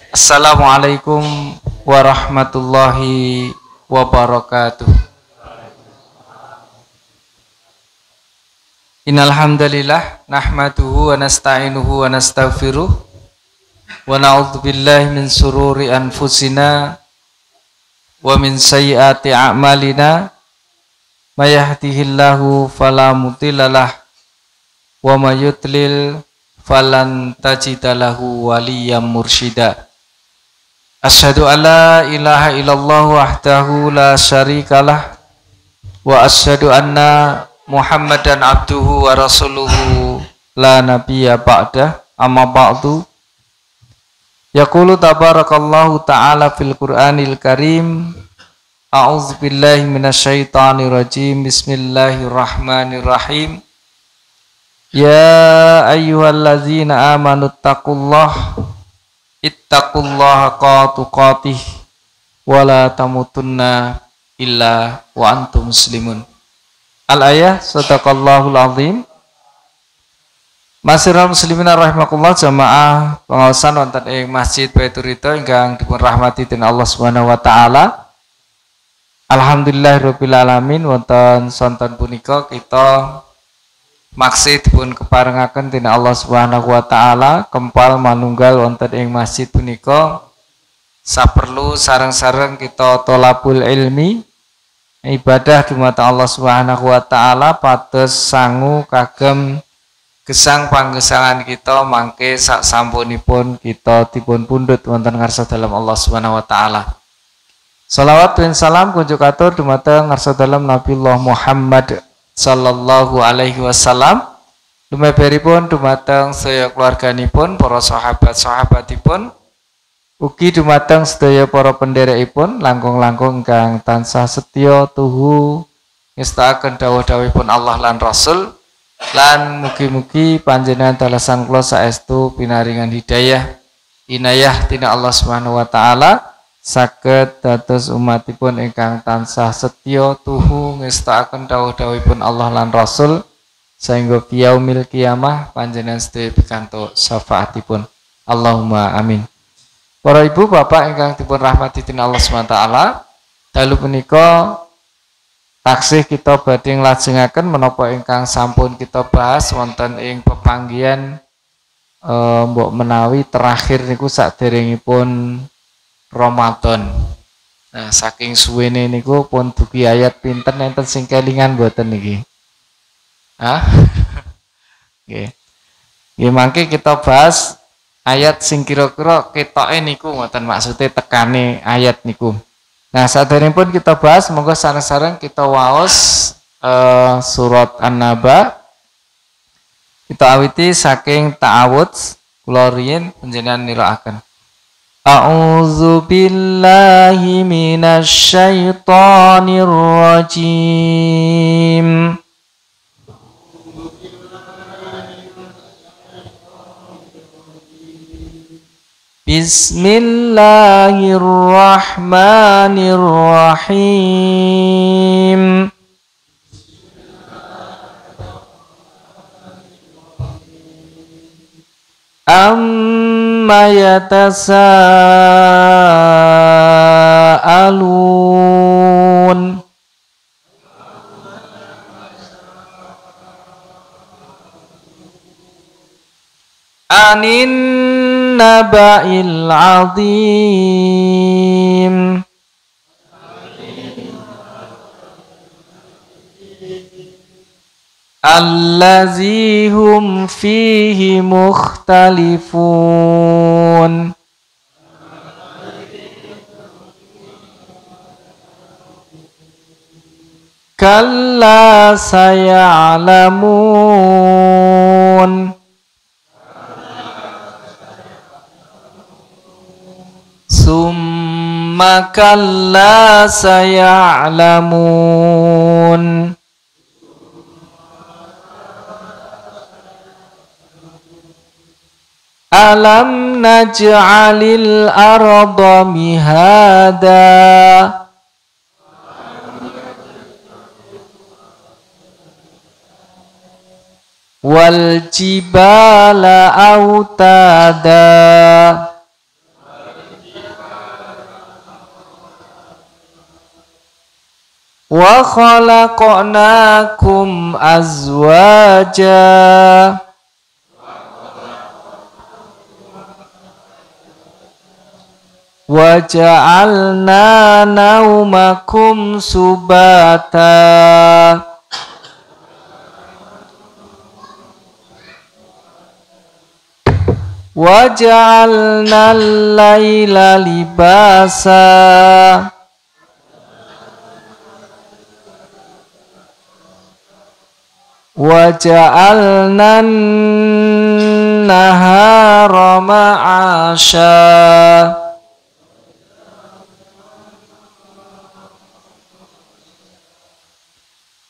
Assalamualaikum warahmatullahi wabarakatuh. Innal hamdalillah nahmaduhu wa nasta'inuhu wa nastaghfiruh wa na'udzu billahi min sururi anfusina wa min sayyiati a'malina may yahdihillahu fala mudhillalah wa may yudlil falan tajida lahu waliyyam mursyida. Asyhadu an la ilaha illallah wahdahu la syarikalah wa asyhadu anna Muhammadan abduhu wa rasuluhu la nabiyya ba'dah, amma ba'du. Yaqulu tabarakallahu ta'ala fil Qur'anil Karim. A'udzu billahi minasyaitonir rajim. Bismillahirrahmanirrahim. Ya ayyuhallazina amanu ittaqullaha haqqa tuqatih wa la tamutunna illa wa antum muslimun. Al-ayah, sadaqallahul azim. Masirul muslimin rahimakumullah, jamaah pengawasan wonten ing Masjid Baitur Ridho ingkang dipun rahmati dening Allah Subhanahu wa taala. Alhamdulillahirabbil alamin, wonten sonten punika kita maksih dipun keparengaken dening Allah Subhanahu wa taala kempal manunggal wonten ing masjid punika saperlu sareng-sareng kita tholabul ilmi, ibadah dumateng Allah Subhanahu wa taala pados sangu kagem gesang panggesangan kita mangke sak sampunipun kita dipun pundhut wonten ngarsa dalem Allah Subhanahu wa taala. Shalawat dan salam kunjuk atur dumateng ngarsa dalem Nabiullah Muhammad sallallahu alaihi wasallam. Lumeberipun dumateng sedaya keluarganipun, para sahabat-sahabatipun, ugi dumateng sedaya para pendherekipun langkung-langkung ingkang tansah setya tuhu ngestakaken dawuh-dawuhipun Allah lan Rasul, lan mugi-mugi panjenengan dalasan kula saestu pinaringan hidayah inayah tina Allah Subhanahu wa taala saged dados umatipun ingkang tansah setya tuhu ngestakaken dawuh-dawuhipun Allah lan Rasul sehingga yaumil qiyamah panjenengan sedaya pikantuk syafaatipun. Allahumma amin. Para ibu bapak ingkang dipun rahmati dening Allah SWT, dalu punika taksih kita badhe nglajengaken menapa ingkang sampun kita bahas wonten ing pepanggihan mbok menawi terakhir niku saderengipun Ramadan. Nah, saking suwene niku pun dugi ayat pinten enten sing kelingan mboten niki? Hah? Nggih. Nggih mangke kita bahas ayat sing kira-kira ketoke niku ngoten maksude tekane ayat niku. Nah, saderengipun kita bahas monggo sareng-sareng kita waos surat An-Naba. Kita awiti saking ta'awudz kula riyin panjenengan niraaken. A'udzu billahi minasy syaithanir rajim. Bismillahirrahmanirrahim. Amma yatasaalun anin naba'il azim allazi hum fihi mukhtalifun kalla saya'lamun summa kalla saya'lamun alam naj'alil arda mihada wal jibala autada Wa khalaqnakum azwaja wa ja'alna naumakum subata wa ja'alna al-laila libasa wa ja'alna an-nahara ma'asha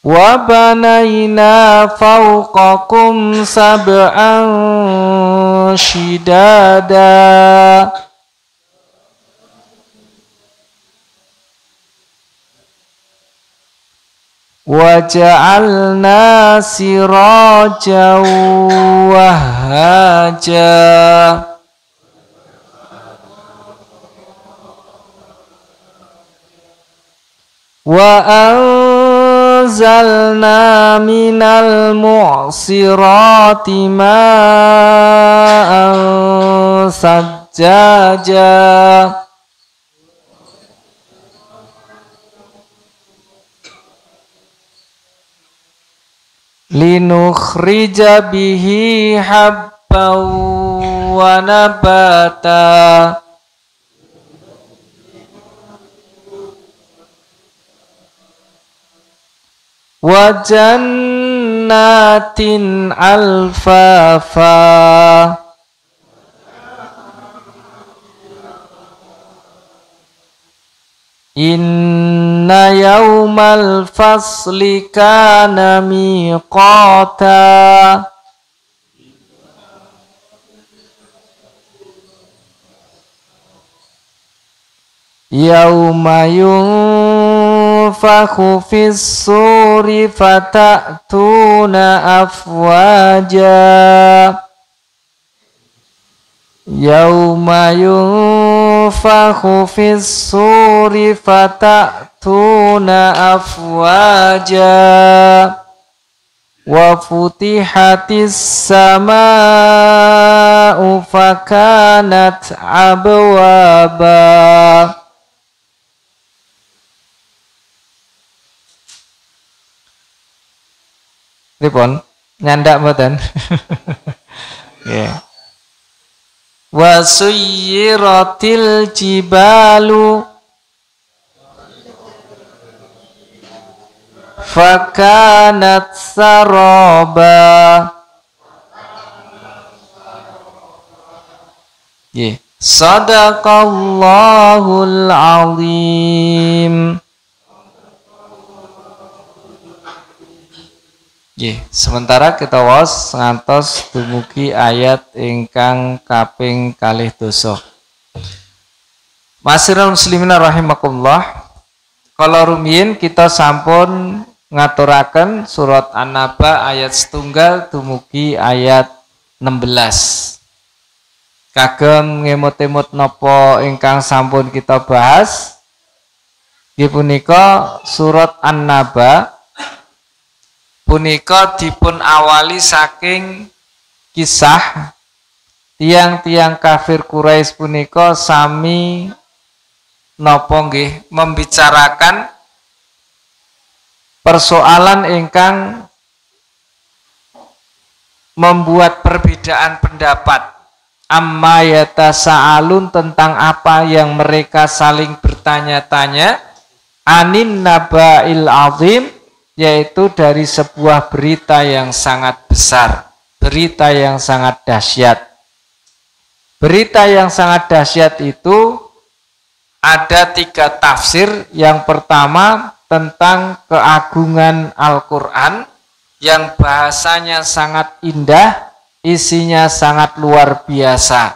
wa banayna fawqakum sab'an shidada wa ja'alna sirajan wahhaja wa anzalna minal mu'sirati ma'an sajjaja linukhrija bihi habban wa nabata wa jannatin alfafa inna yawmal fasli kana miqata yawma yunfakhu fis suri fatatuna afwaja yawma yunfakhu fis suri fatatuna afwaja wa futihatis samaa'u fakanat abwaba. Ripon nyandak mboten? Nggih. Wa suyyiratil jibalu fakanat saraba. Nggih. Sadaqallahul azim. Sementara kita was ngantos dumugi ayat ingkang kaping 2. Masirul muslimin rahimakumullah. Kalau rumiyin kita sampun ngaturaken surat An-Naba ayat 1 dumugi ayat 16. Kagem ngemot-emot napa ingkang sampun kita bahas. Nggih punika surat An-Naba punika dipun awali saking kisah tiang-tiang kafir Quraisy punika sami napa nggih membicarakan persoalan ingkang membuat perbedaan pendapat amma yatasaalun tentang apa yang mereka saling bertanya-tanya anin naba'il azim yaitu dari sebuah berita yang sangat besar, berita yang sangat dahsyat. Berita yang sangat dahsyat itu ada 3 tafsir. Yang pertama tentang keagungan Al-Quran yang bahasanya sangat indah, isinya sangat luar biasa.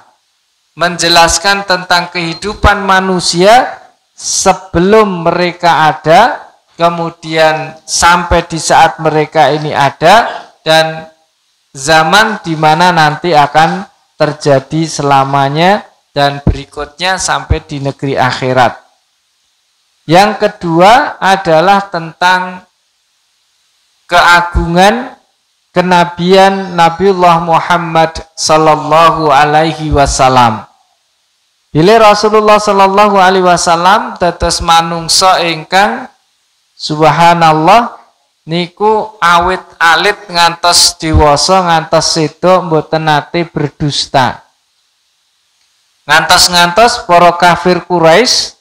Menjelaskan tentang kehidupan manusia sebelum mereka ada, kemudian sampai di saat mereka ini ada, dan zaman di mana nanti akan terjadi selamanya dan berikutnya sampai di negeri akhirat. Yang kedua adalah tentang keagungan kenabian Nabiullah Muhammad sallallahu alaihi wasallam. Bila Rasulullah sallallahu alaihi wasallam dados manungsa ingkang subhanallah niku awit alit ngantos dewasa ngantos sedo mboten nate berdusta. Ngantos-ngantos para kafir Quraisy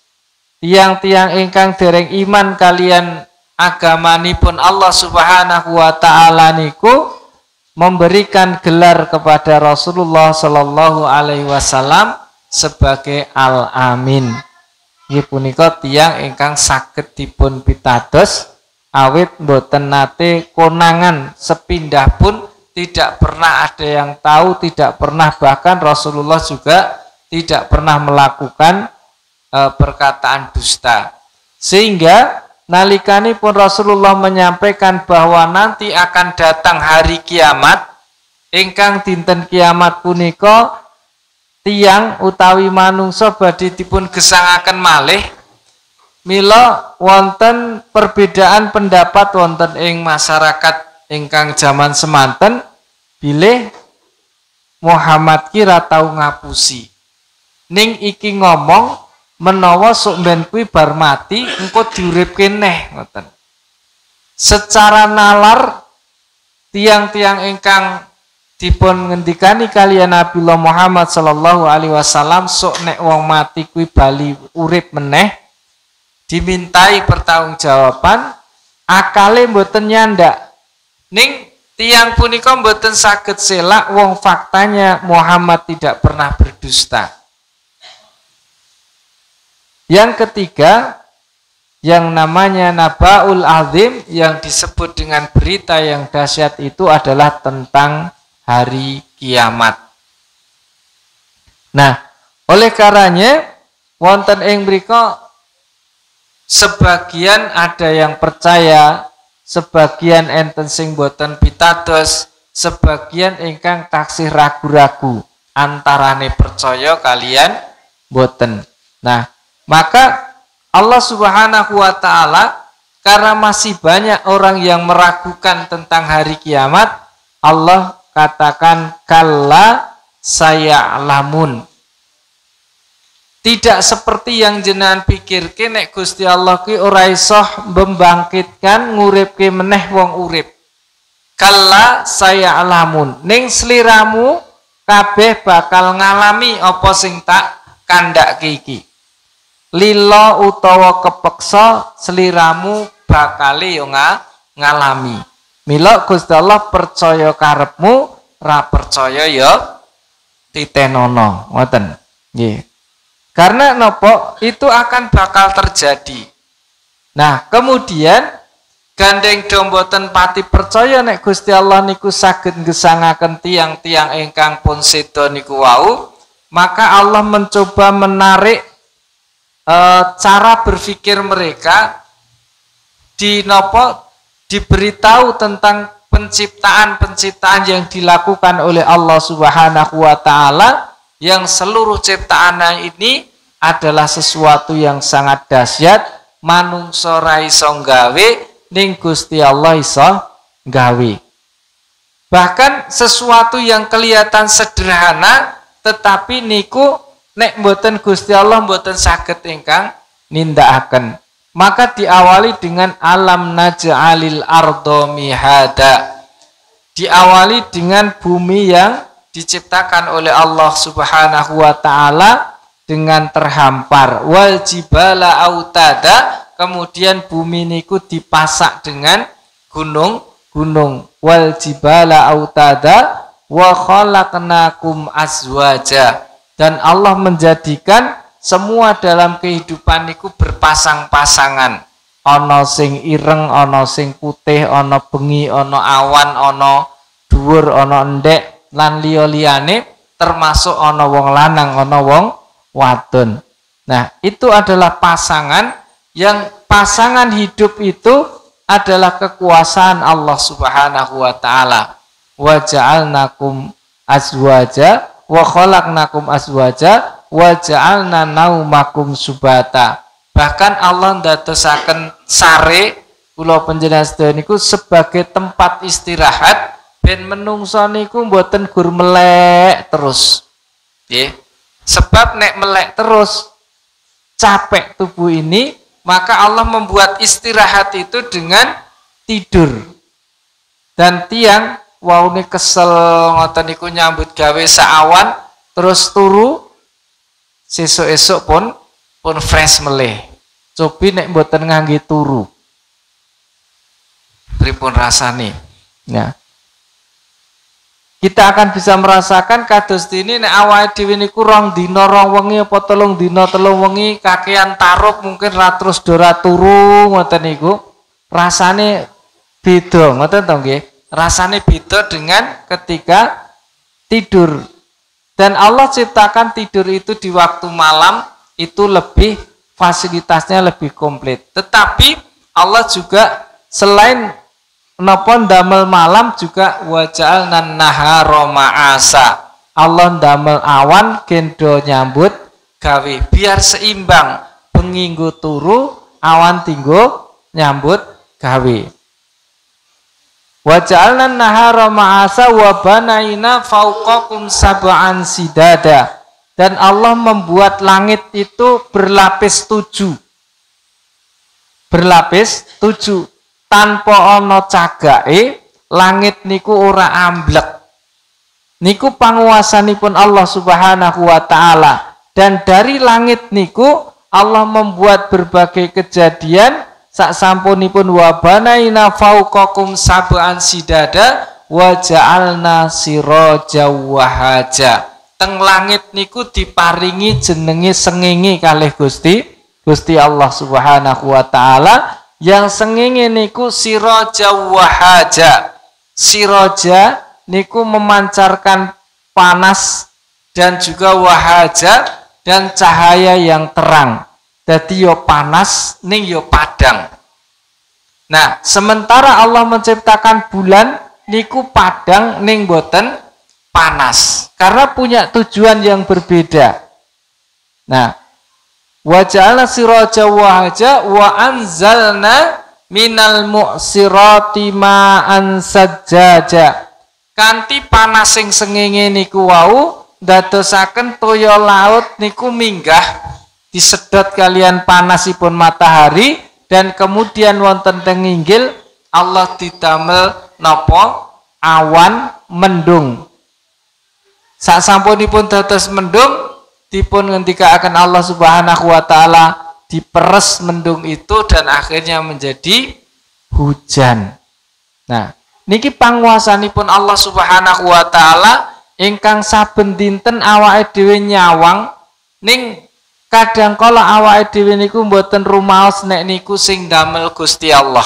tiang-tiang ingkang dereng iman kalian agamanipun Allah Subhanahu wa taala niku memberikan gelar kepada Rasulullah sallallahu alaihi wasallam sebagai Al-Amin. Nggih punika tiyang ingkang saged dipun pitados awit mboten nate konangan sepindah pun tidak pernah ada yang tahu, tidak pernah bahkan Rasulullah juga tidak pernah melakukan perkataan dusta. Sehingga nalikanipun Rasulullah menyampaikan bahwa nanti akan datang hari kiamat, ingkang dinten kiamat punika tiang utawi manungsa badhe dipun gesangaken malih. Mila wonten perbedaan pendapat wonten ing masyarakat ingkang jaman semanten bilih Muhammad kira tau ngapusi. Ning iki ngomong menawa sok ben kuwi bar mati engko diuripke neh ngoten. Secara nalar tiang-tiang ingkang dipun ngendikani kalian Nabiullah Muhammad sallallahu alaihi wasallam sok nek wong mati kuwi bali urip meneh dimintai pertanggungjawaban akale mboten nyandak. Ning tiang punika mboten saged selak wong faktanya Muhammad tidak pernah berdusta. Yang ketiga, yang namanya Nabaul Azim yang disebut dengan berita yang dahsyat itu adalah tentang hari kiamat. Nah, oleh karenanya wonten ing mriku sebagian ada yang percaya, sebagian enten sing boten pitados, sebagian ingkang taksih ragu-ragu antarane percaya kalian boten. Nah, maka Allah Subhanahu wa taala karena masih banyak orang yang meragukan tentang hari kiamat, Allah katakan kalla saya'lamun. Tidak seperti yang jenengan pikirke nek Gusti Allah ki ora iso membangkitkan nguripke meneh wong urip. Kalla saya'lamun. Ning sliramu kabeh bakal ngalami apa sing tak kandhake iki. Lila utawa kepeksa sliramu bakale yo ngalami. Mila Gusti Allah percaya karepmu, ra percaya ya titenono. Ngoten. Nggih. Karena nopo itu akan bakal terjadi. Nah, kemudian gandeng domboten pati percaya nek Gusti Allah niku saged ngesangaken tiang-tiang ingkang pun sedo niku wau, maka Allah mencoba menarik cara berpikir mereka diberitahu tentang penciptaan-penciptaan yang dilakukan oleh Allah Subhanahu wa taala, yang seluruh ciptaan ini adalah sesuatu yang sangat dahsyat, manungsa ra iso gawe ning Gusti Allah iso gawe. Bahkan sesuatu yang kelihatan sederhana tetapi niku nek mboten Gusti Allah mboten saged ingkang nindakaken. Maka diawali dengan alam naj'alil ardo mihada. Diawali dengan bumi yang diciptakan oleh Allah Subhanahu wa taala dengan terhampar. Wal jibala autada, kemudian bumi niku dipasak dengan gunung-gunung. Wal jibala autada wa khalaqnakum azwaja. Dan Allah menjadikan semua dalam kehidupan niku berpasang-pasangan. Ana sing ireng, ana sing putih, ana bengi, ana awan, ana dhuwur, ana endek lan liya-liyane, termasuk ana wong lanang, ana wong wadon. Nah, itu adalah pasangan yang pasangan hidup itu adalah kekuasaan Allah Subhanahu wa taala. Wa ja'alnakum azwaja wa khalaqnakum azwaja wa ja'alna naumakum subata. Bahkan Allah ndadosaken sare kula panjenengan sedaya niku sebagai tempat istirahat ben menungso niku mboten gur melek terus. Nggih. Sebab nek melek terus capek tubuh ini, maka Allah membuat istirahat itu dengan tidur. Dan tiang waune kesel ngoten niku nyambut gawe saawan terus turu sesuk-esuk pun fresh meleh. Cobi nek mboten ngangge turu. Pripun rasane? Nah. Kita akan bisa merasakan kados dene nek awake dhewe niku rong dina rong wengi apa telung dina telung wengi kakean taruh mungkin ra terus dora turu ngoten niku. Rasane beda ngoten to nggih. Rasane beda dengan ketika tidur. Dan Allah ciptakan tidur itu di waktu malam itu lebih fasilitasnya lebih komplit. Tetapi Allah juga selain napa ndamel malam juga waja'alnan nahara ma'asa. Allah ndamel awan gendo nyambut gawe biar seimbang. Bengi nggo turu, awan tinggo nyambut gawe. Waja'alnan nahara ma'asa wa banaina fauqakum sab'an sidada. Dan Allah membuat langit itu berlapis 7. Berlapis 7. Tanpa ana cagake langit niku ora amblek. Niku panguwasanipun Allah Subhanahu wa taala. Dan dari langit niku Allah membuat berbagai kejadian sak sampunipun wa banaina fauqakum sab'an sidada wa ja'alna siraja wahaja. Teng langit niku diparingi jenenge sengenge kalih Gusti Allah Subhanahu wa taala. Yang sengenge niku siraja wahaja. Siraja niku memancarkan panas dan juga wahaja dan cahaya yang terang. Dadi yo panas ning yo padang. Nah, sementara Allah menciptakan bulan niku padang ning boten panas. Karena punya tujuan yang berbeda. Nah, wa ja'alna siraja wahaja wa anzalna minal mu'sirati ma'an sajjaja. Kanthi panas sing sengenge niku wau ndadosaken toya laut niku minggah disedot kalian panasipun matahari dan kemudian wonten teng inggil Allah didamel napa awan mendung. Sasampunipun dados mendung dipun ngendikaaken Allah Subhanahu wa taala diperes mendung itu dan akhirnya menjadi hujan. Nah, niki panguwasanipun Allah Subhanahu wa taala ingkang saben dinten awake dhewe nyawang ning kadang kala awake dhewe niku mboten rumaos nek niku sing damel Gusti Allah.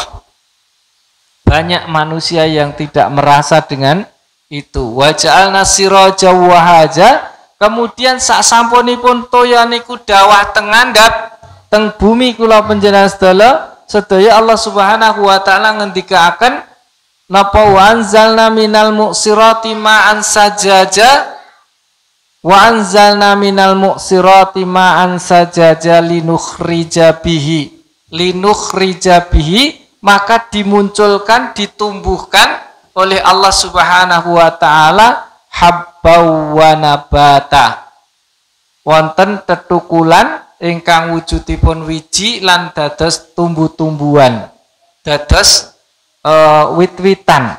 Banyak manusia yang tidak merasa dengan itu. Wa ja'alna siraja wahaja. Kemudian sak sampunipun toya niku dawah teng ngandhap teng bumi kula panjenengan sedaya Allah Subhanahu wa taala ngendikaaken napa wa anzalna minal mu'sirati ma'an sajaja wa anzalna minal mu'sirati ma'an sajaja linukhrija bihi maka dimunculkan ditumbuhkan oleh Allah Subhanahu wa taala habbaw wa nabata. Wonten tetukulan ingkang wujudipun wiji lan dados tumbuh-tumbuhan. Dados wit-witan.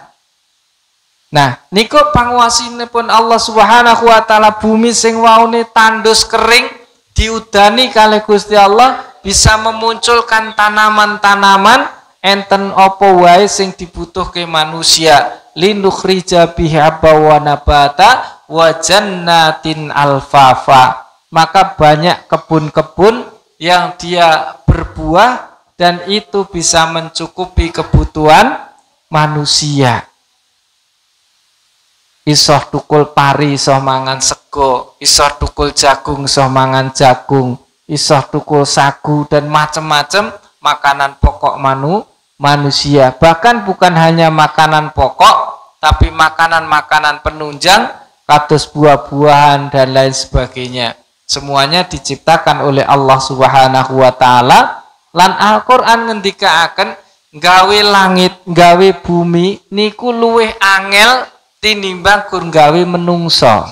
Nah, niku panguwasinipun Allah Subhanahu wa taala bumi sing waune tandus kering diudani kalih Gusti Allah bisa memunculkan tanaman-tanaman enten apa wae sing dibutuhke manusia. Linukhrija bihi wa nabata wa jannatin alfafa. Maka banyak kebun-kebun yang dia berbuah dan itu bisa mencukupi kebutuhan manusia. Isoh tukul pari, isoh mangan sego, isoh tukul jagung, isoh mangan jagung, isoh tukul sagu dan macam-macam makanan pokok manusia. Bahkan bukan hanya makanan pokok, tapi makanan-makanan penunjang, kados buah-buahan dan lain sebagainya. Semuanya diciptakan oleh Allah Subhanahu wa taala. Lan Al-Qur'an ngendikaaken gawe langit, gawe bumi niku luwih angel tinimbang kur gawe menungso.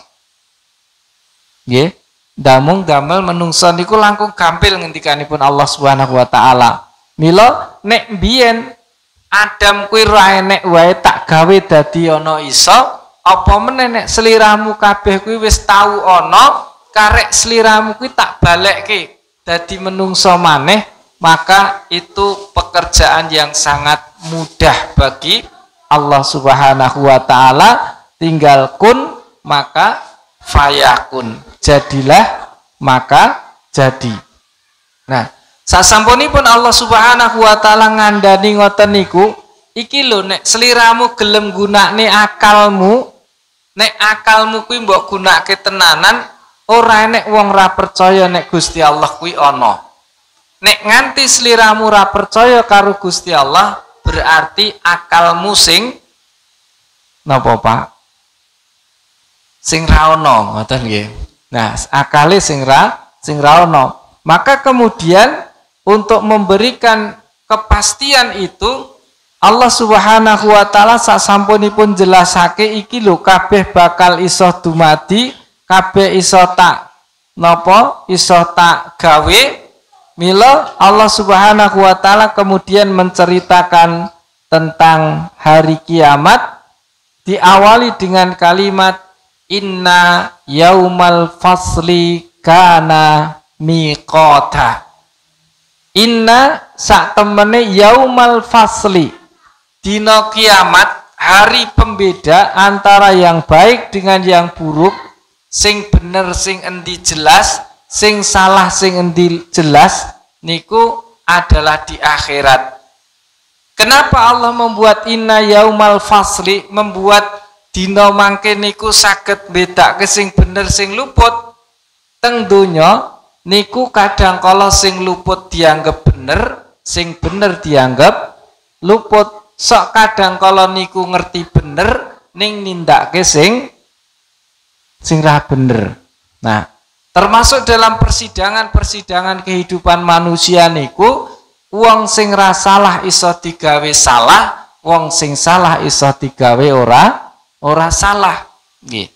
Nggih, damung damel menungso niku langkung gampil ngendikanipun Allah Subhanahu wa taala. Mila nek biyen Adam kuwi ra enek wae tak gawe dadi ana iso, apa meneh nek sliramu kabeh kuwi wis tau ana, karek sliramu kuwi tak balekke dadi menungso maneh, maka itu pekerjaan yang sangat mudah bagi Allah Subhanahu wa taala. Tinggal kun maka fayakun, jadilah maka jadi. Nah, sasampunipun Allah Subhanahu wa taala ngandani ngoten niku, iki lho nek sliramu gelem gunakne akalmu, nek akalmu kuwi mbok gunakake tenanan, ora enek wong ra percaya nek Gusti Allah kuwi ana. Nek nganti sliramu ra percaya karo Gusti Allah, berarti akalmu sing napa Pak? Sing ra ana, ngoten nggih. Nah, akale sing ra ana. Maka kemudian untuk memberikan kepastian itu, Allah Subhanahu wa taala sasampunipun jelasake iki lho kabeh bakal iso dumadi, kabeh iso tak napa? Iso tak gawe. Mila Allah Subhanahu wa taala kemudian menceritakan tentang hari kiamat, diawali dengan kalimat inna yaumal fasli kana miqata. Inna sak temene yaumal fasli, dina kiamat, hari pembeda antara yang baik dengan yang buruk, sing bener sing endi jelas, sing salah sing endi jelas, niku adalah di akhirat. Kenapa Allah membuat inna yaumal fasli, membuat dina mangke niku saged bedake sing bener sing luput? Teng donya niku kadang kala sing luput dianggap bener, sing bener dianggap luput. Sok kadang kala niku ngerti bener ning nindakake sing ra bener. Nah, termasuk dalam persidangan kehidupan manusia niku, wong sing ra salah iso digawe salah, wong sing salah iso digawe ora salah. Nggih.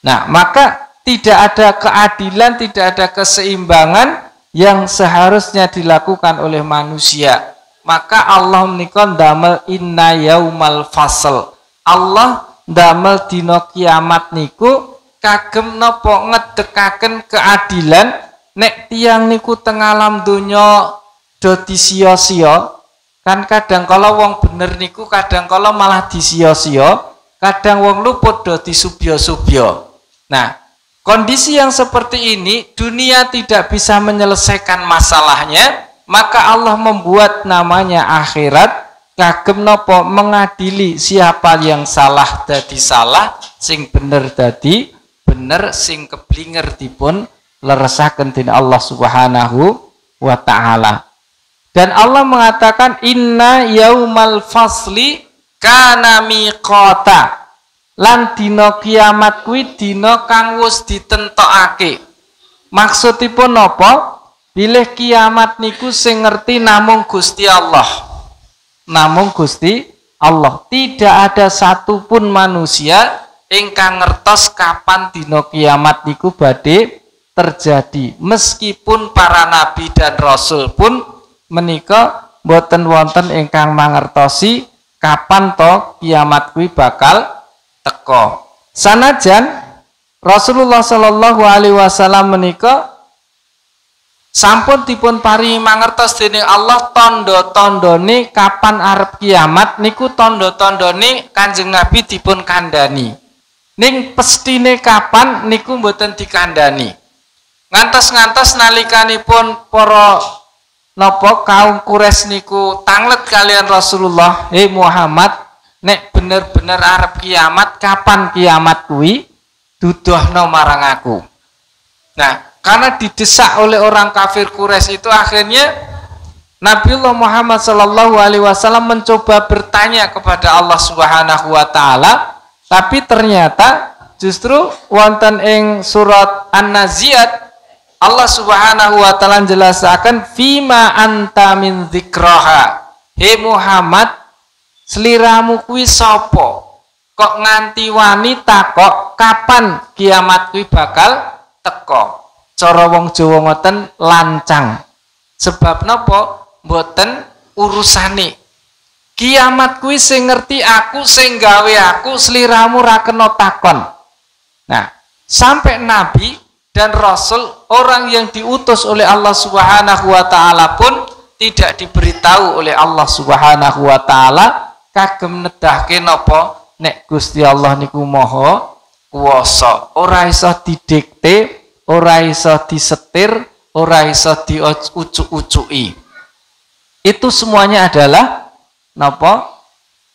Nah, maka tidak ada keadilan, tidak ada keseimbangan yang seharusnya dilakukan oleh manusia. Maka Allah menika ndamel inna yaumal fasl. Allah ndamel dina kiamat niku kagem napa ngedekaken keadilan. Nek tiyang niku teng alam donya do disia-sia, kan kadang kala wong bener niku kadang kala malah disia-sia, kadang wong luput do disubya-subya. Nah, kondisi yang seperti ini dunia tidak bisa menyelesaikan masalahnya, maka Allah membuat namanya akhirat kagem napa mengadili siapa yang salah dadi salah, sing bener dadi bener, sing keblinger dipun leresaken dening Allah Subhanahu wa taala. Dan Allah mengatakan inna yaumal fasli kana miqata. Lan dina kiamat kuwi dina kang wis ditentokake. Maksudipun napa? Bilih kiamat niku sing ngerti namung Gusti Allah. Namung Gusti Allah. Tidak ada satupun manusia ingkang ngertos kapan dina kiamat niku badhe terjadi. Meskipun para nabi dan rasul pun menika boten wonten ingkang mangertosi kapan to kiamat kuwi bakal teko. Sanajan Rasulullah Shallallahu alaihi wasallam menika sampun dipun paringi mangertos dening Allah tanda-tandane kapan arep kiamat niku, tanda-tandane Kanjeng Nabi dipun kandhani. Ning pestine kapan niku mboten dikandhani. Ngantos-ngantos nalikanipun para napa kaum Quraisy niku tanglet kalian Rasulullah, "Hei Muhammad, nek bener-bener arep kiamat, kapan kiamat kuwi? Duduhno marang aku." Nah, karena didesak oleh orang kafir Quraisy itu, akhirnya Nabiullah Muhammad Shallallahu alaihi wasallam mencoba bertanya kepada Allah Subhanahu wa taala, tapi ternyata justru wonten ing surat An-Naziat Allah Subhanahu wa taala jelasaken fima anta min dzikraha. He Muhammad, sliramu kuwi sapa? Kok nganti wani takok kapan kiamat kuwi bakal teko? Cara wong Jawa ngoten lancang. Sebab napa? Mboten urusane. Kiamat kuwi sing ngerti aku, sing gawe aku, sliramu ra kena takon. Nah, sampai nabi dan rasul, orang yang diutus oleh Allah Subhanahu wa taala pun tidak diberitahu oleh Allah Subhanahu wa taala kagem nedahke napa nek Gusti Allah niku maha kuwasa. Ora iso didikte, ora iso disetir, ora iso diucuk-ucuki. Itu semuanya adalah napa?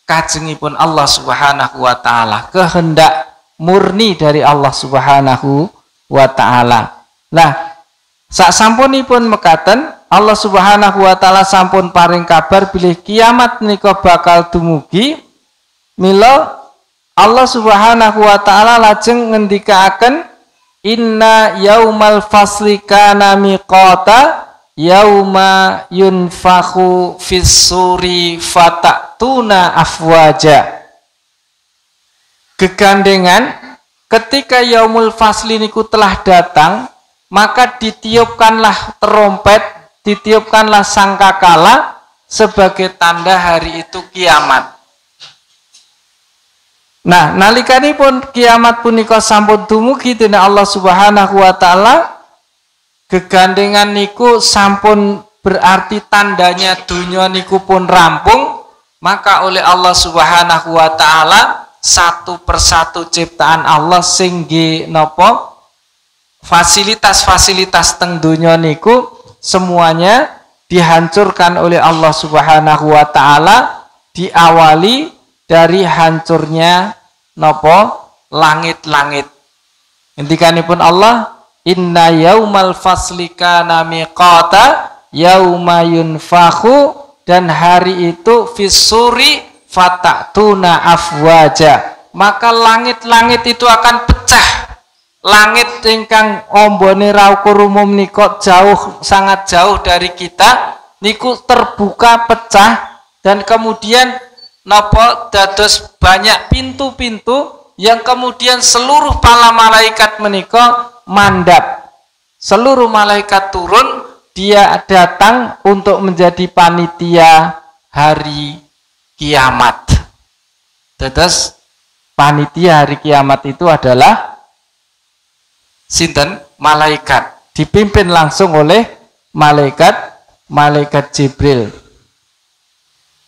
Kajengipun Allah Subhanahu wa taala, kehendak murni dari Allah Subhanahu wa taala. Nah, sak sampunipun mekaten Allah Subhanahu wa taala sampun paring kabar bilih kiamat menika bakal dumugi. Mila Allah Subhanahu wa taala lajeng ngendikaaken inna yaumal fasli kana miqata yauma yunfakhu fis suri fatatuna afwaja. Kegandengan ketika yaumul fasli niku telah datang, maka ditiupkanlah trompet, ditiupkanlah sangkakala sebagai tanda hari itu kiamat. Nah, nalikanipun kiamat punika sampun dumugi dening Allah Subhanahu wa taala, gegandengan niku sampun berarti tandanya dunia niku pun rampung, maka oleh Allah Subhanahu wa taala satu persatu ciptaan Allah sing nggih napa fasilitas-fasilitas teng dunia niku semuanya dihancurkan oleh Allah Subhanahu wa taala, diawali dari hancurnya napa langit-langit. Ngendikanipun Allah, inna yaumal fasli kana miqata yauma yunfakhu, dan hari itu fisuri fatatuna afwaja, maka langit-langit itu akan pecah. Langit ingkang ombone raukur umum niku jauh, sangat jauh dari kita niku terbuka pecah, dan kemudian napa dados banyak pintu-pintu yang kemudian seluruh para malaikat menika mandap. Seluruh malaikat turun, dia datang untuk menjadi panitia hari kiamat. Dados panitia hari kiamat itu adalah sinten? Malaikat, dipimpin langsung oleh malaikat Jibril.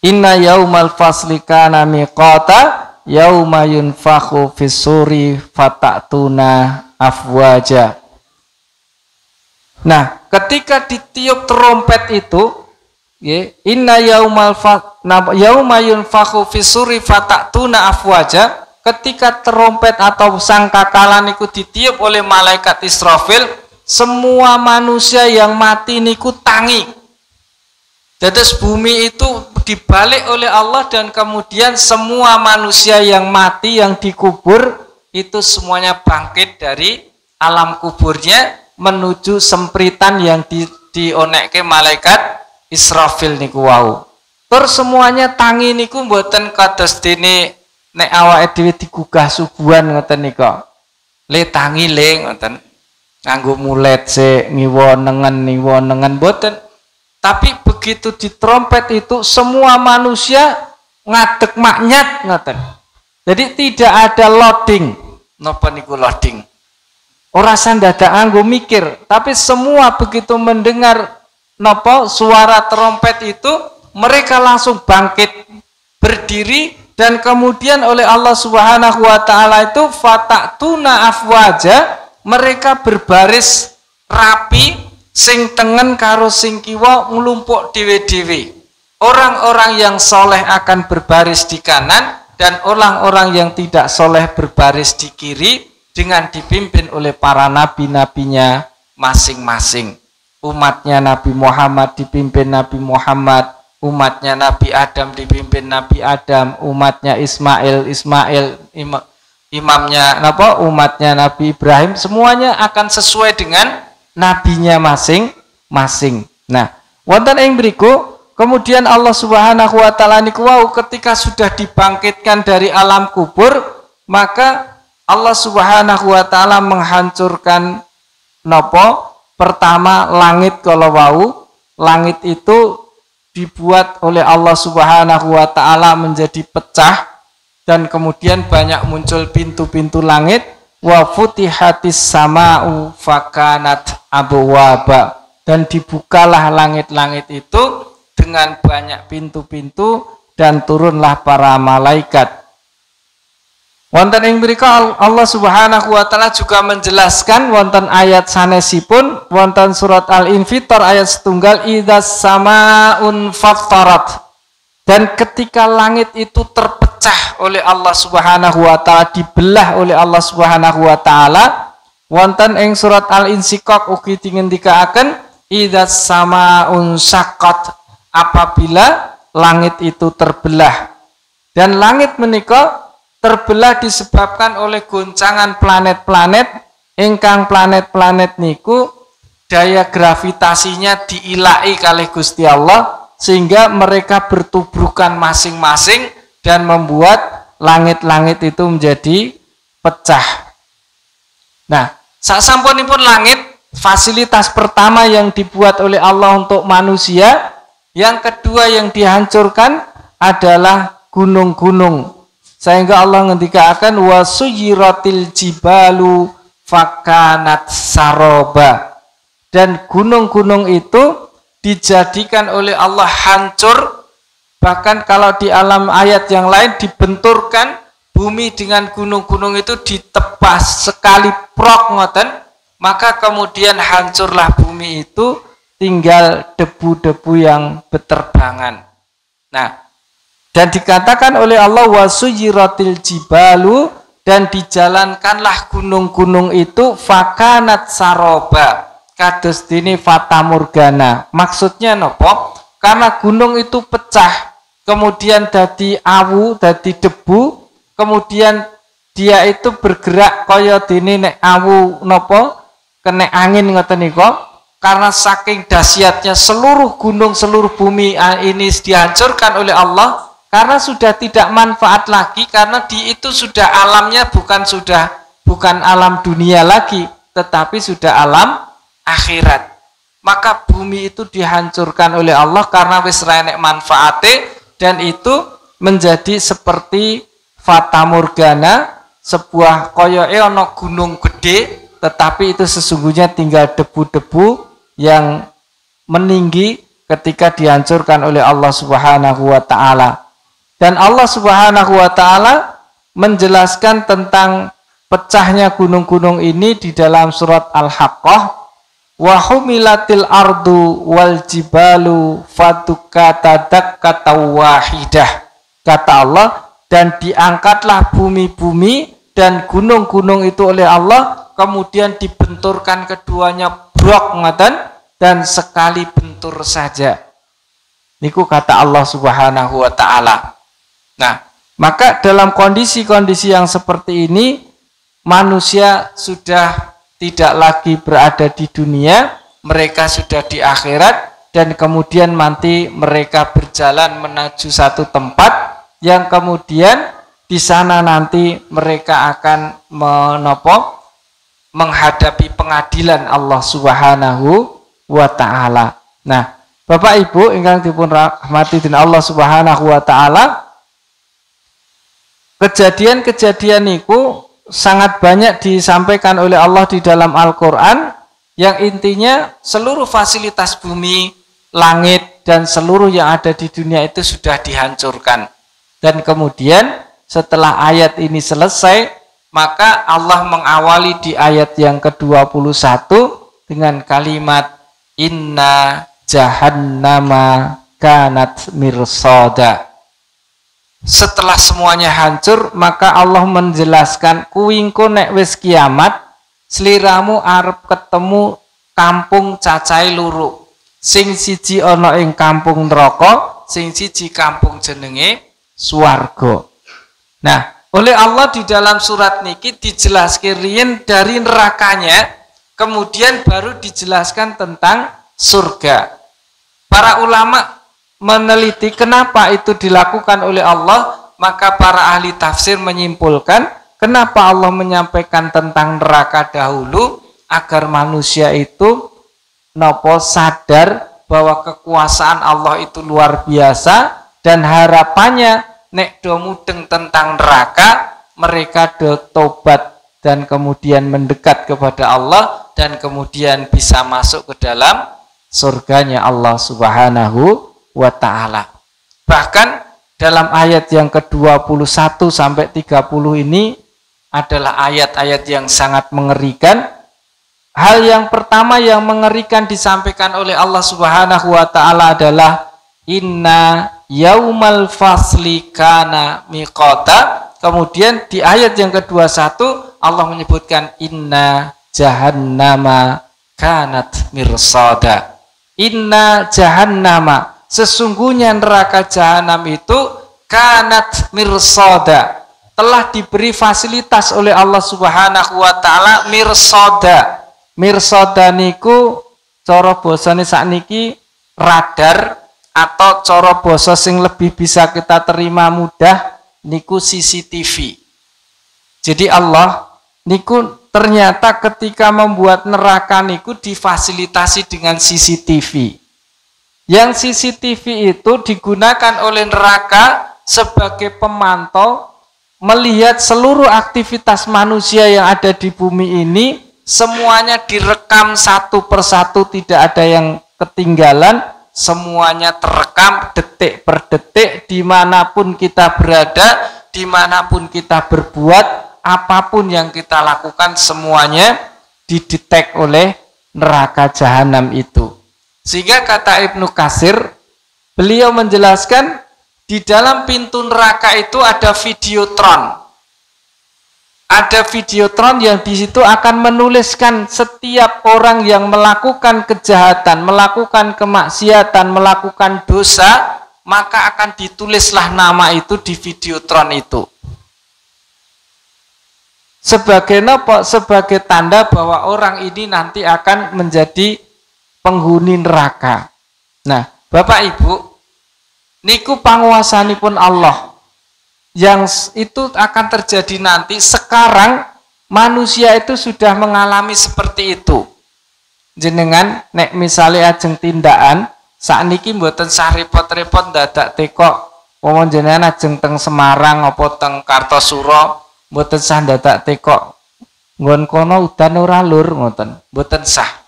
Inna yaumal fasli kana miqata yauma yunfakhu fis-suri fatatuna afwaja. Nah, ketika ditiup trompet itu, inna yauma yunfakhu fis-suri fatatuna afwaja, ketika trompet atau sangkakala niku ditiup oleh malaikat Israfil, semua manusia yang mati niku tangi. Dados bumi itu dibalik oleh Allah, dan kemudian semua manusia yang mati yang dikubur itu semuanya bangkit dari alam kuburnya menuju sempritan yang dionekke malaikat Israfil niku wau. Terus semuanya tangi niku mboten kados dene nek awake dhewe digugah subuhan ngoten nika. Le tangi le ngoten. Nganggo mulet sik ngiwa nengen mboten. Tapi begitu ditrompet itu semua manusia ngadeg maknyat ngoten. Jadi tidak ada loading. Napa niku loading? Ora sandadak nganggo mikir, tapi semua begitu mendengar napa suara trompet itu, mereka langsung bangkit berdiri, dan kemudian oleh Allah Subhanahu wa taala itu fatatuna afwaja, mereka berbaris rapi, sing tengen karo sing kiwa nglumpuk dhewe-dhewe. Orang-orang yang soleh akan berbaris di kanan, dan orang-orang yang tidak soleh berbaris di kiri, dengan dipimpin oleh para nabi-nabinya masing-masing. Umatnya Nabi Muhammad dipimpin Nabi Muhammad, umatnya Nabi Adam dipimpin Nabi Adam, umatnya Ismail imamnya umatnya Nabi Ibrahim, semuanya akan sesuai dengan nabinya masing-masing. Nah, wonten ing mriku kemudian Allah Subhanahu wa taala niku wau ketika sudah dibangkitkan dari alam kubur, maka Allah Subhanahu wa taala menghancurkan nopo? Pertama langit kalau wau, langit itu dibuat oleh Allah Subhanahu wa taala menjadi pecah dan kemudian banyak muncul pintu-pintu langit. Wa futihatis sama'u fakanat abwaba, dan dibukalah langit-langit itu dengan banyak pintu-pintu dan turunlah para malaikat. Wonten ing mriku Allah Subhanahu wa taala juga menjelaskan wonten ayat sanesipun wonten surat Al-Infitor ayat 1 idzas samaun fattarat, dan ketika langit itu terpecah oleh Allah Subhanahu wa taala, dibelah oleh Allah Subhanahu wa taala, wonten ing surat Al-Insyiqaq ugi dingendikaken idzas samaun syaqqat, apabila langit itu terbelah. Dan langit menika terbelah disebabkan oleh goncangan planet-planet, ingkang planet-planet niku daya gravitasinya diilai kalih Gusti Allah sehingga mereka bertubrukan masing-masing dan membuat langit-langit itu menjadi pecah. Nah, sasampunipun langit, fasilitas pertama yang dibuat oleh Allah untuk manusia, yang kedua yang dihancurkan adalah gunung-gunung. Sehingga Allah ngendikaken wasuyiratil jibalu fakanat saroba, dan gunung-gunung itu dijadikan oleh Allah hancur. Bahkan kalau di alam ayat yang lain dibenturkan bumi dengan gunung-gunung itu ditebas sekali prok ngoten, maka kemudian hancurlah bumi itu, tinggal debu-debu yang beterbangan. Nah, dan dikatakan oleh Allah wasuyiratil jibalu, dan dijalankanlah gunung-gunung itu fakanat saroba, kados dene fata morgana. Maksudnya nopo? Karena gunung itu pecah, kemudian dadi awu, dadi debu, kemudian dia itu bergerak kaya dene nek awu nopo kena angin ngoten niku. Karena saking dahsyatnya seluruh gunung, seluruh bumi ini dihancurkan oleh Allah. Karena sudah tidak manfaat lagi, karena di itu sudah alamnya bukan alam dunia lagi, tetapi sudah alam akhirat. Maka bumi itu dihancurkan oleh Allah karena wis ra enek manfaate, dan itu menjadi seperti fata morgana, sebuah koyoke ana gunung gede, tetapi itu sesungguhnya tinggal debu-debu yang meninggi ketika dihancurkan oleh Allah Subhanahu wa taala. Dan Allah Subhanahu wa taala menjelaskan tentang pecahnya gunung-gunung ini di dalam surat Al-Haqqah, wa humilatil ardu wal jibalu fatukata dakkata wahidah. Kata Allah, dan diangkatlah bumi-bumi dan gunung-gunung itu oleh Allah, kemudian dibenturkan keduanya brok ngoten, dan sekali bentur saja. Niku kata Allah Subhanahu wa taala. Nah, maka dalam kondisi-kondisi yang seperti ini, manusia sudah tidak lagi berada di dunia, mereka sudah di akhirat, dan kemudian nanti mereka berjalan menuju satu tempat yang kemudian di sana nanti mereka akan menghadapi pengadilan Allah Subhanahu wa taala. Nah, Bapak Ibu ingkang dipun rahmati dening Allah Subhanahu wa taala, kejadian-kejadian itu sangat banyak disampaikan oleh Allah di dalam Al-Quran, yang intinya seluruh fasilitas bumi, langit, dan seluruh yang ada di dunia itu sudah dihancurkan. Dan kemudian setelah ayat ini selesai, maka Allah mengawali di ayat yang ke-21 dengan kalimat inna jahannama kanat mirsada. Setelah semuanya hancur, maka Allah menjelaskan kuwingko nek wis kiamat, sliramu arep ketemu kampung cacai luru. Sing siji ana ing kampung neraka, sing siji kampung jenenge swarga. Nah, oleh Allah di dalam surat niki dijelaskan riyen dari nerakanya kemudian baru dijelaskan tentang surga. Para ulama meneliti kenapa itu dilakukan oleh Allah, maka para ahli tafsir menyimpulkan kenapa Allah menyampaikan tentang neraka dahulu, agar manusia itu sadar bahwa kekuasaan Allah itu luar biasa, dan harapannya nek do mudeng tentang neraka, mereka do tobat dan kemudian mendekat kepada Allah dan kemudian bisa masuk ke dalam surganya Allah Subhanahu wa ta'ala. Bahkan dalam ayat yang ke-21 sampai 30 ini adalah ayat-ayat yang sangat mengerikan. Hal yang pertama yang mengerikan disampaikan oleh Allah Subhanahu wa ta'ala adalah inna yaumal fasli kana miqata. Kemudian di ayat yang ke-21 Allah menyebutkan inna jahannama kanat mirsada. Inna jahannama, sesungguhnya neraka jahanam itu kanat mirsada, telah diberi fasilitas oleh Allah Subhanahu wa taala mirsada. Mirsada niku cara basane sakniki radar, atau cara basa sing lebih bisa kita terima mudah niku CCTV. Jadi Allah niku ternyata ketika membuat neraka niku difasilitasi dengan CCTV. Yang CCTV itu digunakan oleh neraka sebagai pemantau, melihat seluruh aktivitas manusia yang ada di bumi ini, semuanya direkam satu persatu, tidak ada yang ketinggalan, semuanya terekam detik per detik, dimanapun kita berada, dimanapun kita berbuat, apapun yang kita lakukan semuanya didetek oleh neraka jahanam itu. Sehingga kata Ibnu Katsir, beliau menjelaskan di dalam pintu neraka itu ada videotron. Ada videotron yang di situ akan menuliskan setiap orang yang melakukan kejahatan, melakukan kemaksiatan, melakukan dosa, maka akan ditulislah nama itu di videotron itu. Sebagai apa? Sebagai tanda bahwa orang ini nanti akan menjadi penghuni neraka. Nah, Bapak Ibu, niku panguasanipun Allah. Yang itu akan terjadi nanti. Sekarang manusia itu sudah mengalami seperti itu. Jenengan nek misalnya ajeng tindakan, sakniki mboten sah repot-repot dadak tekok wong jenengan ajeng teng Semarang apa teng Kartosuro, mboten sah dadak tekok nggon kono udan ora lur, ngoten mboten sah.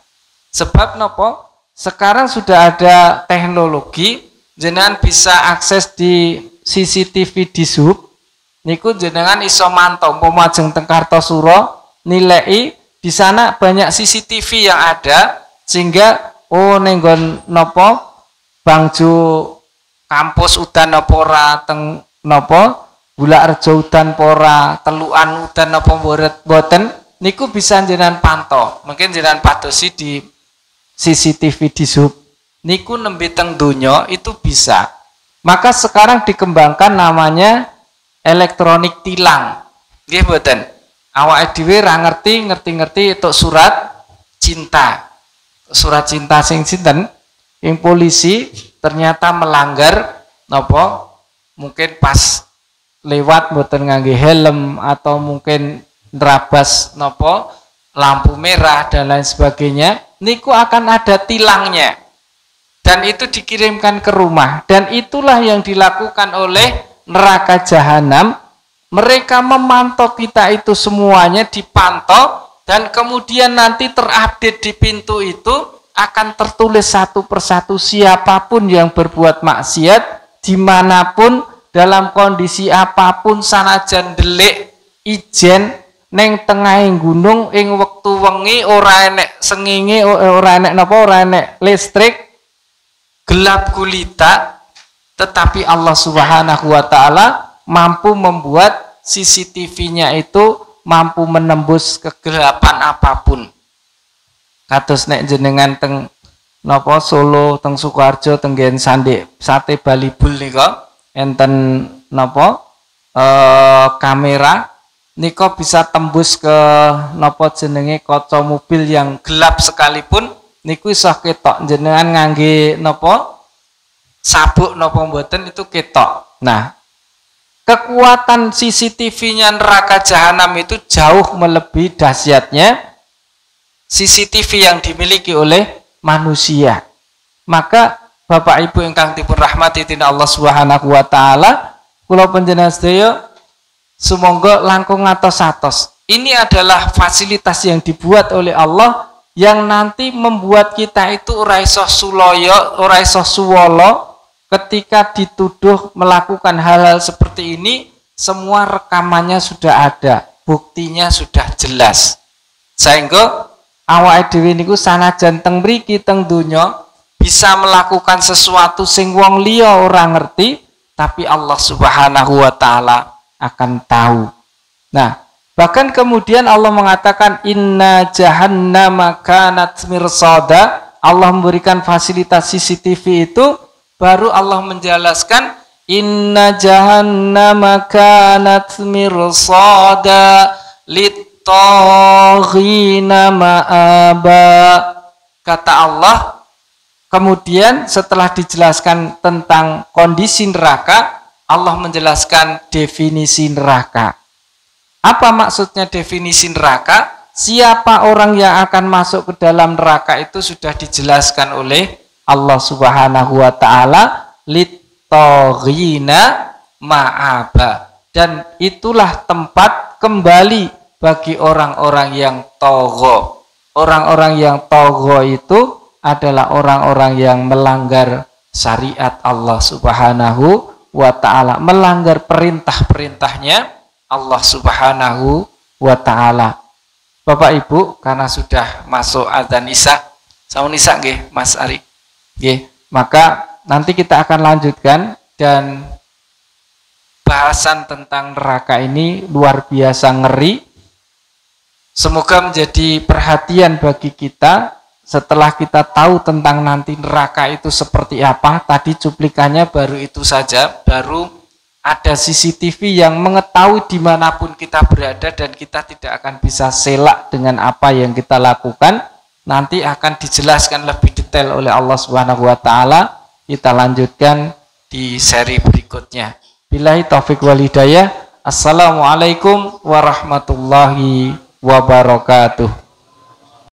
Sebab napa? Sekarang sudah ada teknologi, jenengan bisa akses di CCTV di sub niku, jenengan iso mantau umpama ajeng teng Kartosuro, nilai di sana banyak CCTV yang ada, sehingga ning nggon napa Bangjo kampus udan napa ora, teng napa Bulakrejo udan pora, Telukan udan napa mboten, niku bisa jenengan pantau. Mungkin jenengan padosi di CCTV di sub niku nembe teng donya itu bisa. Maka sekarang dikembangkan namanya elektronik tilang. Nggih mboten? Awake dhewe ra ngerti itu surat cinta. Surat cinta sing sinten? Yang polisi ternyata melanggar napa? Mungkin pas lewat mboten ngangge helm, atau mungkin nerabas napa lampu merah dan lain sebagainya, niku akan ada tilangnya. Dan itu dikirimkan ke rumah, dan itulah yang dilakukan oleh neraka jahanam. Mereka memantau kita itu semuanya dipantau, dan kemudian nanti terupdate di pintu itu akan tertulis satu persatu siapapun yang berbuat maksiat dimanapun, dalam kondisi apapun, sanajan delik ijen neng tengahing gunung ing wektu wengi ora enek sengenge, ora enek napa, ora enek listrik, gelap gulita, tetapi Allah Subhanahu wa taala mampu membuat CCTV-nya itu mampu menembus kegelapan apapun. Kados nek jenengan teng napa Solo, teng Sukoharjo, teng nggen Sandek Sate Balibul nika enten napa kamera niko bisa tembus ke nopo jenenge kaca mobil yang gelap sekalipun niku iso ketok jenengan ngangge nopo sabuk nopo mboten itu ketok. Nah, kekuatan CCTV-nya neraka jahanam itu jauh melebihi dahsyatnya CCTV yang dimiliki oleh manusia. Maka Bapak Ibu ingkang dipun rahmati dening Allah Subhanahu wa taala, kula panjenengan sedaya sumangga langkung atos-atos. Ini adalah fasilitas yang dibuat oleh Allah yang nanti membuat kita itu ora iso suloyo, ora iso suwolo ketika dituduh melakukan hal-hal seperti ini. Semua rekamannya sudah ada, buktinya sudah jelas. Sehingga awake dhewe niku sanajan teng mriki teng donya bisa melakukan sesuatu sing wong liya ora ngerti, tapi Allah Subhanahu wa taala akan tahu. Nah, bahkan kemudian Allah mengatakan inna jahannama kanat mirsada. Allah memberikan fasilitas CCTV itu, baru Allah menjelaskan inna jahannama kanat mirsada lit-taghina ma'aba. Kata Allah, kemudian setelah dijelaskan tentang kondisi neraka, Allah menjelaskan definisi neraka. Apa maksudnya definisi neraka? Siapa orang yang akan masuk ke dalam neraka itu sudah dijelaskan oleh Allah Subhanahu wa taala, lit-taghina ma'aba. Dan itulah tempat kembali bagi orang-orang yang tagha. Orang-orang yang tagha itu adalah orang-orang yang melanggar syariat Allah Subhanahu wa ta'ala, melanggar perintah-perintahnya Allah Subhanahu wa ta'ala. Bapak Ibu, karena sudah masuk adzan Isya, saun Isya nggih Mas Ari. Nggih, maka nanti kita akan lanjutkan, dan bahasan tentang neraka ini luar biasa ngeri. Semoga menjadi perhatian bagi kita. Setelah kita tahu tentang nanti neraka itu seperti apa, tadi cuplikannya baru itu saja, baru ada CCTV yang mengetahui dimanapun kita berada dan kita tidak akan bisa selak dengan apa yang kita lakukan. Nanti akan dijelaskan lebih detail oleh Allah Subhanahu wa taala. Kita lanjutkan di seri berikutnya. Billahi taufik wal hidayah. Assalamualaikum warahmatullahi wabarakatuh.